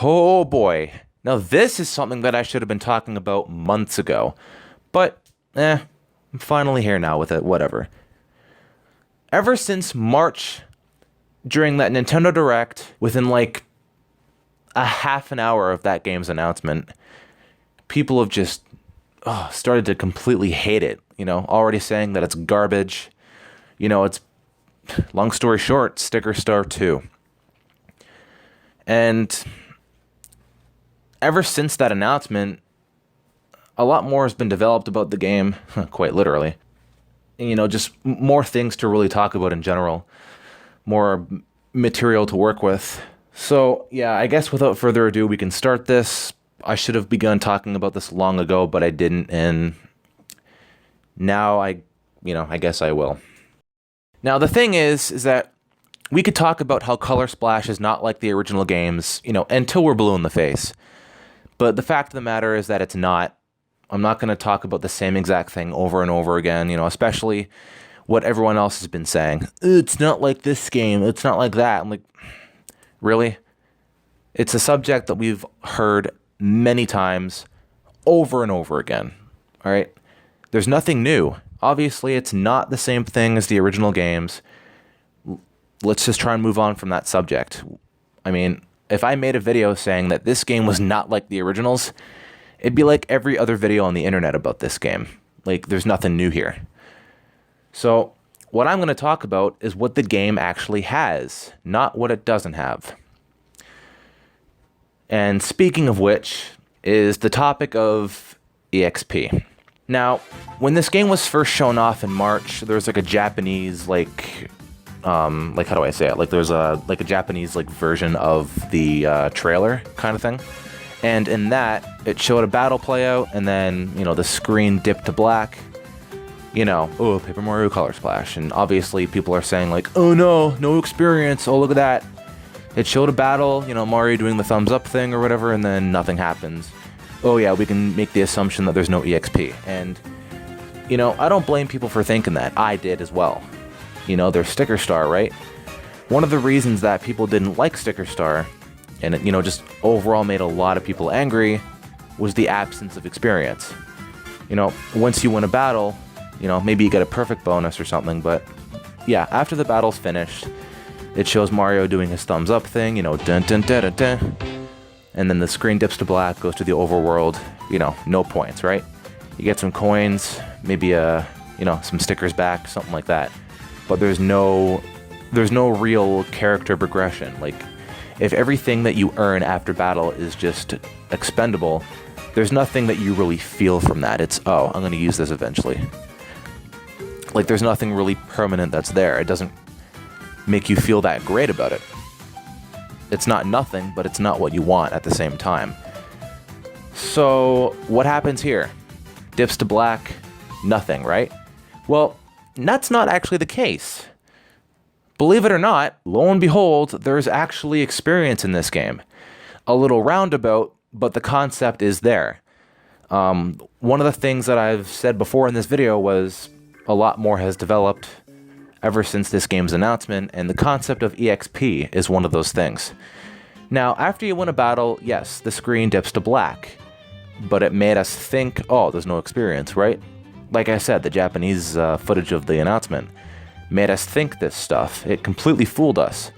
Oh boy. Now this is something that I should have been talking about months ago. But, I'm finally here now with it, whatever. Ever since March, during that Nintendo Direct, within like a half an hour of that game's announcement, people have just started to completely hate it, already saying that it's garbage. It's, long story short, Sticker Star 2. And ever since that announcement, a lot more has been developed about the game, quite literally. And, just more things to really talk about in general, more material to work with. So, yeah, I guess without further ado, we can start this. I should have begun talking about this long ago, but I didn't, and now I guess I will. Now, the thing is that we could talk about how Color Splash is not like the original games, until we're blue in the face. But the fact of the matter is that it's not. I'm not going to talk about the same exact thing over and over again, especially what everyone else has been saying. It's not like this game. It's not like that. I'm like, really? It's a subject that we've heard many times over and over again. All right? There's nothing new. Obviously, it's not the same thing as the original games. Let's just try and move on from that subject. I mean, if I made a video saying that this game was not like the originals, it'd be like every other video on the internet about this game. Like, there's nothing new here. So, what I'm going to talk about is what the game actually has, not what it doesn't have. And speaking of which, is the topic of EXP. Now, when this game was first shown off in March, there was like a Japanese, how do I say it? Like, there's a Japanese, version of the trailer kind of thing. And in that, it showed a battle play out, and then, the screen dipped to black. Paper Mario Color Splash. And obviously, people are saying, oh no experience, oh look at that. It showed a battle, Mario doing the thumbs up thing or whatever, and then nothing happens. Oh yeah, we can make the assumption that there's no EXP. And, I don't blame people for thinking that. I did as well. There's Sticker Star, right? One of the reasons that people didn't like Sticker Star, and it, just overall made a lot of people angry, was the absence of experience. Once you win a battle, maybe you get a perfect bonus or something, but yeah, after the battle's finished, it shows Mario doing his thumbs up thing, dun dun dun dun dun, and then the screen dips to black, goes to the overworld, no points, right? You get some coins, maybe some stickers back, something like that. But there's no real character progression. If everything that you earn after battle is just expendable, there's nothing that you really feel from that. It's, I'm going to use this eventually. There's nothing really permanent that's there. It doesn't make you feel that great about it. It's not nothing, but it's not what you want at the same time. So, what happens here? Dips to black, nothing, right? Well, that's not actually the case. Believe it or not, lo and behold, there's actually experience in this game. A little roundabout, but the concept is there. One of the things that I've said before in this video was a lot more has developed ever since this game's announcement, and the concept of EXP is one of those things. Now, after you win a battle, yes, the screen dips to black, but it made us think, there's no experience, right? Like I said, the Japanese footage of the announcement made us think this stuff. It completely fooled us.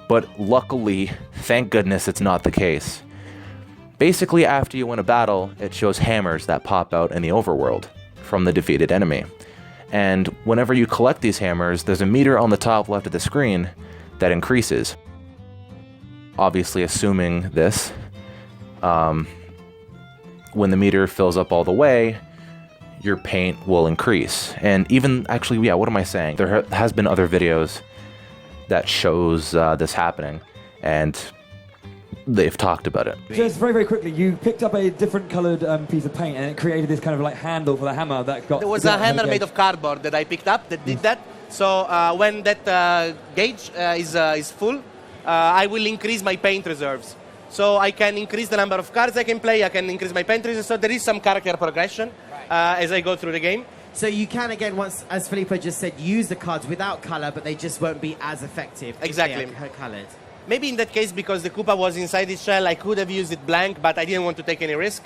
But luckily, thank goodness it's not the case. Basically, after you win a battle, it shows hammers that pop out in the overworld from the defeated enemy. And whenever you collect these hammers, there's a meter on the top left of the screen that increases. Obviously, assuming this, when the meter fills up all the way, your paint will increase. And even, actually, yeah, what am I saying? There has been other videos that shows this happening, and they've talked about it. Just very, very quickly, you picked up a different coloured piece of paint, and it created this kind of handle for the hammer that got... There was a hammer made of cardboard that I picked up that did that. So when that gauge is full, I will increase my paint reserves. So I can increase the number of cards I can play, I can increase my paint reserves, so there is some character progression as I go through the game. So you can, again, once, as Felipe just said, use the cards without colour, but they just won't be as effective. Exactly. If they are coloured. Maybe in that case, because the Koopa was inside the shell, I could have used it blank, but I didn't want to take any risk.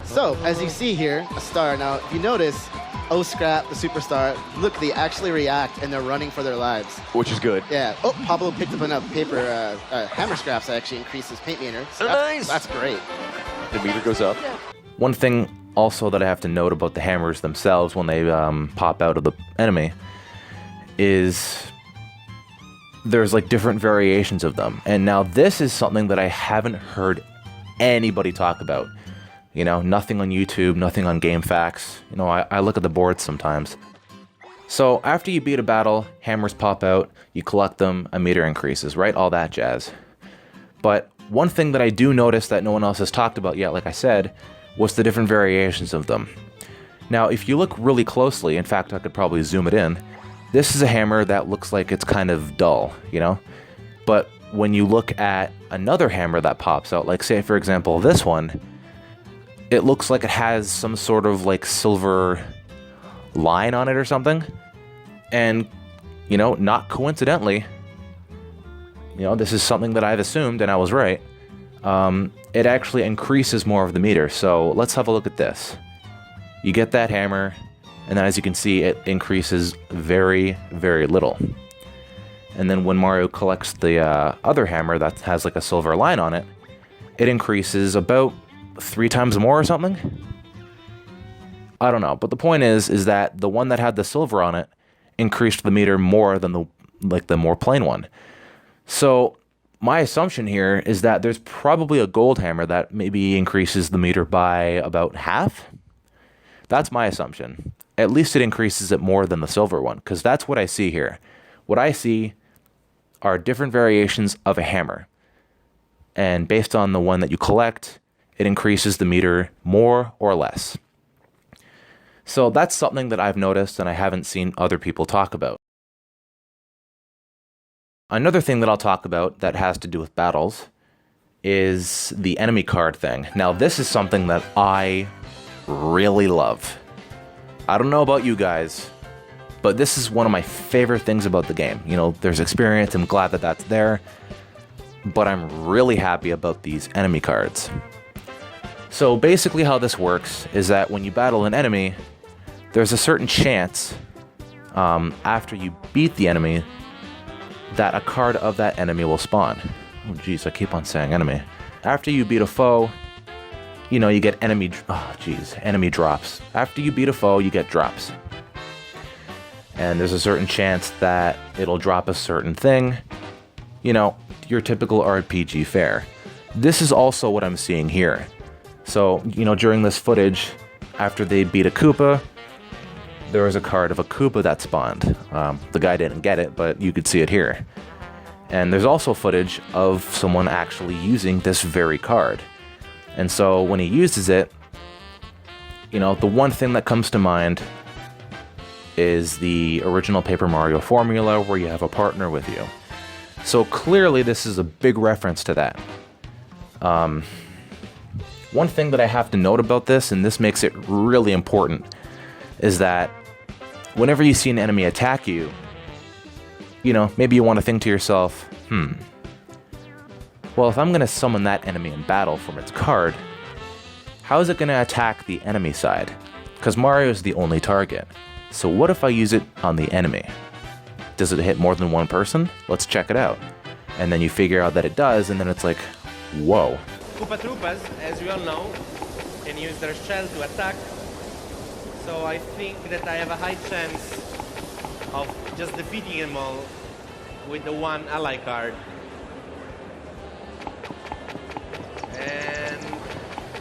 So, as you see here, a star. Now, if you notice, O-Scrap, the superstar, look, they actually react and they're running for their lives. Which is good. Yeah. Oh, Pablo picked up enough paper, hammer scraps that actually increased his paint meter. So Nice. That's great. The meter goes up. One thing also that I have to note about the hammers themselves when they pop out of the enemy is there's like different variations of them. And now this is something that I haven't heard anybody talk about. You know, nothing on YouTube, nothing on GameFAQs. You know, I look at the boards sometimes. So after you beat a battle, hammers pop out, you collect them, a meter increases, right? All that jazz. But one thing that I do notice that no one else has talked about yet, like I said, was the different variations of them. Now, if you look really closely, in fact, I could probably zoom it in, this is a hammer that looks like it's kind of dull, you know? But when you look at another hammer that pops out, like say, for example, this one, it looks like it has some sort of like silver line on it or something. And, you know, not coincidentally, you know, this is something that I've assumed, and I was right. It actually increases more of the meter. So let's have a look at this. You get that hammer, and then as you can see, it increases very, very little. And then when Mario collects the other hammer that has like a silver line on it, it increases about 3 times more or something? I don't know, but the point is that the one that had the silver on it increased the meter more than the more plain one. So my assumption here is that there's probably a gold hammer that maybe increases the meter by about half. That's my assumption. At least it increases it more than the silver one, because that's what I see here. What I see are different variations of a hammer. And based on the one that you collect, it increases the meter more or less. So that's something that I've noticed and I haven't seen other people talk about. Another thing that I'll talk about that has to do with battles is the enemy card thing. Now, this is something that I really love. I don't know about you guys, but this is one of my favorite things about the game. You know, there's experience, I'm glad that that's there, but I'm really happy about these enemy cards. So basically how this works is that when you battle an enemy, there's a certain chance after you beat the enemy that a card of that enemy will spawn. Oh geez, I keep on saying enemy. After you beat a foe, you know, you get enemy drops. After you beat a foe, you get drops. And there's a certain chance that it'll drop a certain thing. You know, your typical RPG fare. This is also what I'm seeing here. So, you know, during this footage, after they beat a Koopa, there was a card of a Koopa that spawned. The guy didn't get it, but you could see it here. And there's also footage of someone actually using this very card. And so when he uses it, you know, the one thing that comes to mind is the original Paper Mario formula where you have a partner with you. So clearly this is a big reference to that. One thing that I have to note about this, and this makes it really important, is that whenever you see an enemy attack you, you know, maybe you want to think to yourself, well, if I'm going to summon that enemy in battle from its card, how is it going to attack the enemy side? Because Mario is the only target. So what if I use it on the enemy? Does it hit more than one person? Let's check it out. And then you figure out that it does, and then it's like, whoa. Koopa Troopas, as you all know, can use their shell to attack. So I think that I have a high chance of just defeating them all with the one ally card. And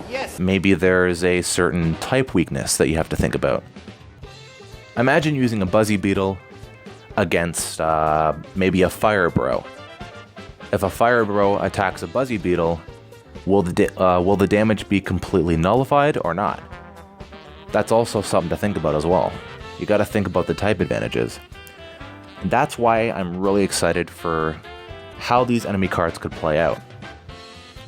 yes. Maybe there's a certain type weakness that you have to think about. Imagine using a Buzzy Beetle against maybe a Fire Bro. If a Fire Bro attacks a Buzzy Beetle, will the damage be completely nullified or not? That's also something to think about as well. You gotta think about the type advantages. And that's why I'm really excited for how these enemy cards could play out.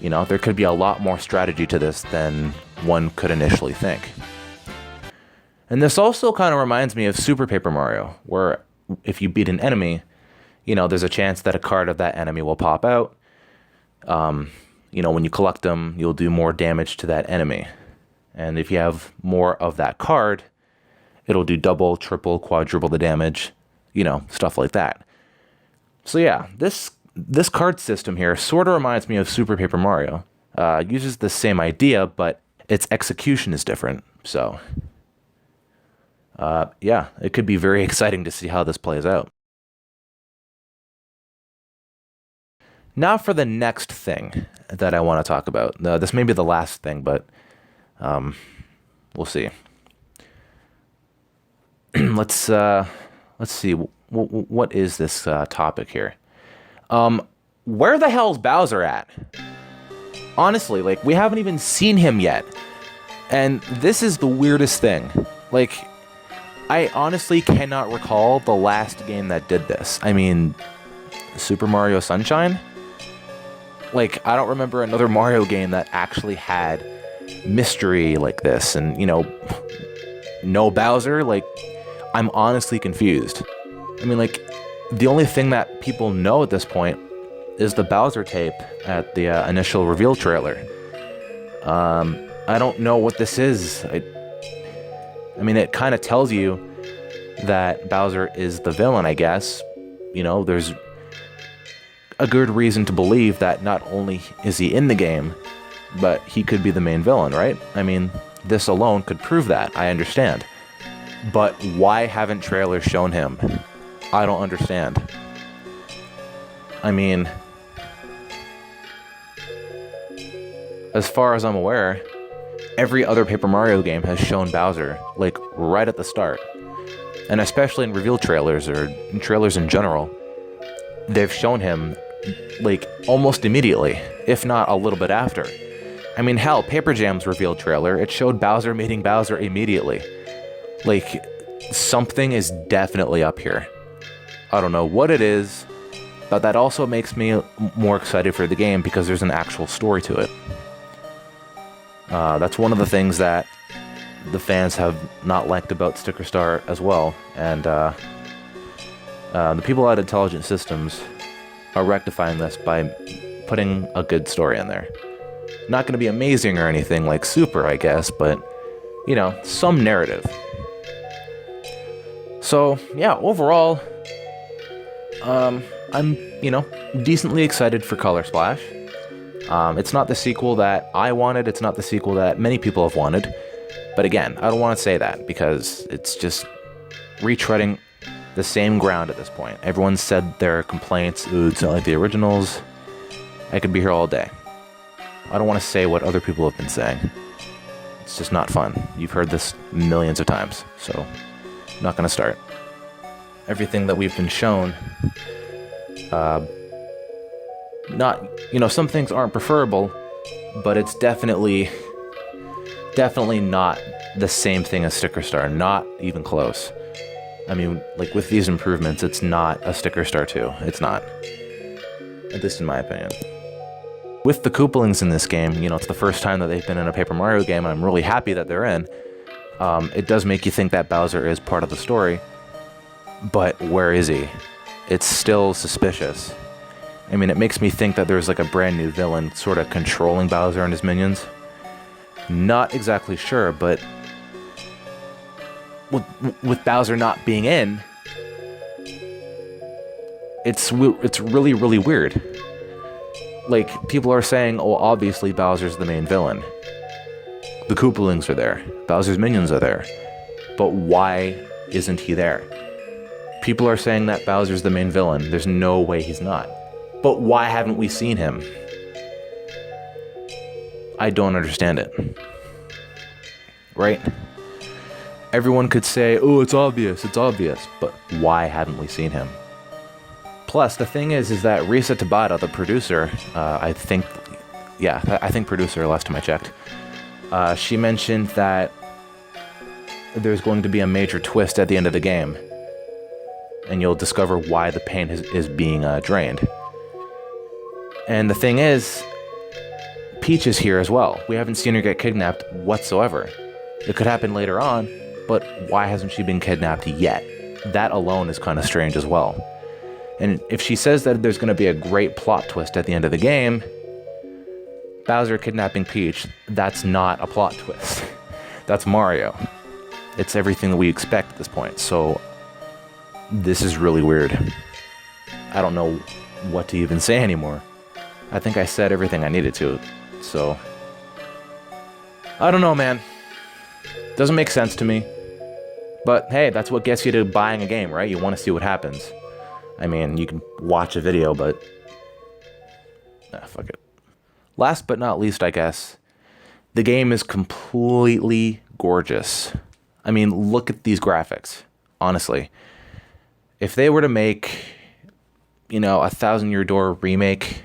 You know, there could be a lot more strategy to this than one could initially think. And this also kind of reminds me of Super Paper Mario, where if you beat an enemy, there's a chance that a card of that enemy will pop out. When you collect them, you'll do more damage to that enemy. And if you have more of that card, it'll do double, triple, quadruple the damage, stuff like that. So yeah, this card system here sort of reminds me of Super Paper Mario. Uses the same idea, but its execution is different. So yeah, it could be very exciting to see how this plays out. Now for the next thing that I want to talk about. This may be the last thing, but we'll see. Let's see. What is this topic here? Where the hell's Bowser at? Honestly, we haven't even seen him yet. And this is the weirdest thing. I honestly cannot recall the last game that did this. I mean, Super Mario Sunshine? I don't remember another Mario game that actually had mystery like this. And, no Bowser? I'm honestly confused. I mean, the only thing that people know at this point is the Bowser tape at the initial reveal trailer. I don't know what this is. I mean, it kind of tells you that Bowser is the villain, I guess. There's a good reason to believe that not only is he in the game, but he could be the main villain, right? I mean, this alone could prove that, I understand. But why haven't trailers shown him? I don't understand. I mean, as far as I'm aware, every other Paper Mario game has shown Bowser, right at the start. And especially in reveal trailers, or in trailers in general, they've shown him, almost immediately, if not a little bit after. I mean, hell, Paper Jam's reveal trailer, it showed Bowser meeting Bowser immediately. Something is definitely up here. I don't know what it is, but that also makes me more excited for the game because there's an actual story to it. That's one of the things that the fans have not liked about Sticker Star as well, and the people at Intelligent Systems are rectifying this by putting a good story in there. Not going to be amazing or anything like Super, I guess, but, some narrative. So, yeah, overall, I'm, decently excited for Color Splash. It's not the sequel that I wanted, it's not the sequel that many people have wanted, but again, I don't want to say that because it's just retreading the same ground at this point. Everyone said their complaints, ooh, it's not like the originals. I could be here all day. I don't want to say what other people have been saying. It's just not fun. You've heard this millions of times, so I'm not going to start. Everything that we've been shown, some things aren't preferable, but it's definitely not the same thing as Sticker Star, not even close. I mean, with these improvements, it's not a Sticker Star 2. It's not. At least in my opinion. With the Koopalings in this game, it's the first time that they've been in a Paper Mario game, and I'm really happy that they're in. It does make you think that Bowser is part of the story, but where is he? It's still suspicious. I mean, it makes me think that there's a brand new villain sort of controlling Bowser and his minions. Not exactly sure, but with Bowser not being in, it's really, really weird. People are saying, oh, obviously Bowser's the main villain. The Koopalings are there. Bowser's minions are there. But why isn't he there? People are saying that Bowser's the main villain. There's no way he's not. But why haven't we seen him? I don't understand it. Right? Everyone could say, oh, it's obvious, but why haven't we seen him? Plus, the thing is that Risa Tabata, the producer, I think producer last time I checked, she mentioned that there's going to be a major twist at the end of the game, and you'll discover why the pain is being drained. And the thing is, Peach is here as well. We haven't seen her get kidnapped whatsoever. It could happen later on, but why hasn't she been kidnapped yet? That alone is kind of strange as well. And if she says that there's going to be a great plot twist at the end of the game, Bowser kidnapping Peach, that's not a plot twist. That's Mario. It's everything that we expect at this point. So this is really weird. I don't know what to even say anymore. I think I said everything I needed to. So I don't know, man. Doesn't make sense to me. But hey, that's what gets you to buying a game, right? You want to see what happens. I mean, you can watch a video, but fuck it. Last but not least, I guess, the game is completely gorgeous. I mean, look at these graphics. Honestly, if they were to make, you know, a Thousand Year Door remake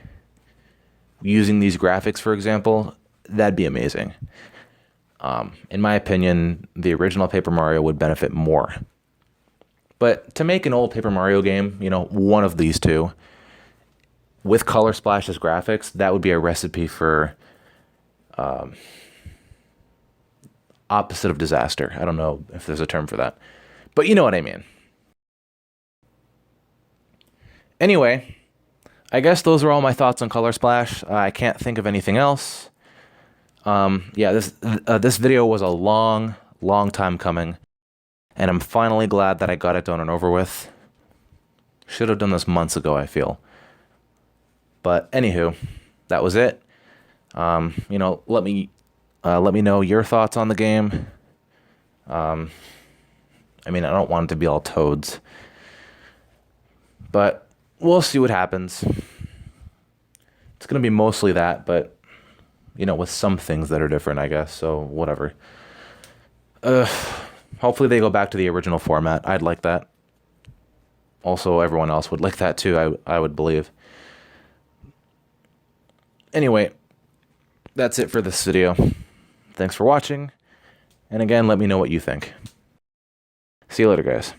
using these graphics, for example, that'd be amazing. In my opinion, the original Paper Mario would benefit more. But to make an old Paper Mario game, you know, one of these two, with Color Splash's graphics, that would be a recipe for opposite of disaster. I don't know if there's a term for that, but you know what I mean. Anyway, I guess those are all my thoughts on Color Splash. I can't think of anything else. Yeah, this video was a long time coming, and I'm finally glad that I got it done and over with. Should have done this months ago, I feel. But anywho, that was it. You know, let me know your thoughts on the game. I mean, I don't want it to be all Toads, but we'll see what happens. It's gonna be mostly that, but you know, with some things that are different, I guess. So whatever. Hopefully they go back to the original format. I'd like that. Also, everyone else would like that too, I would believe. Anyway, that's it for this video. Thanks for watching. And again, let me know what you think. See you later, guys.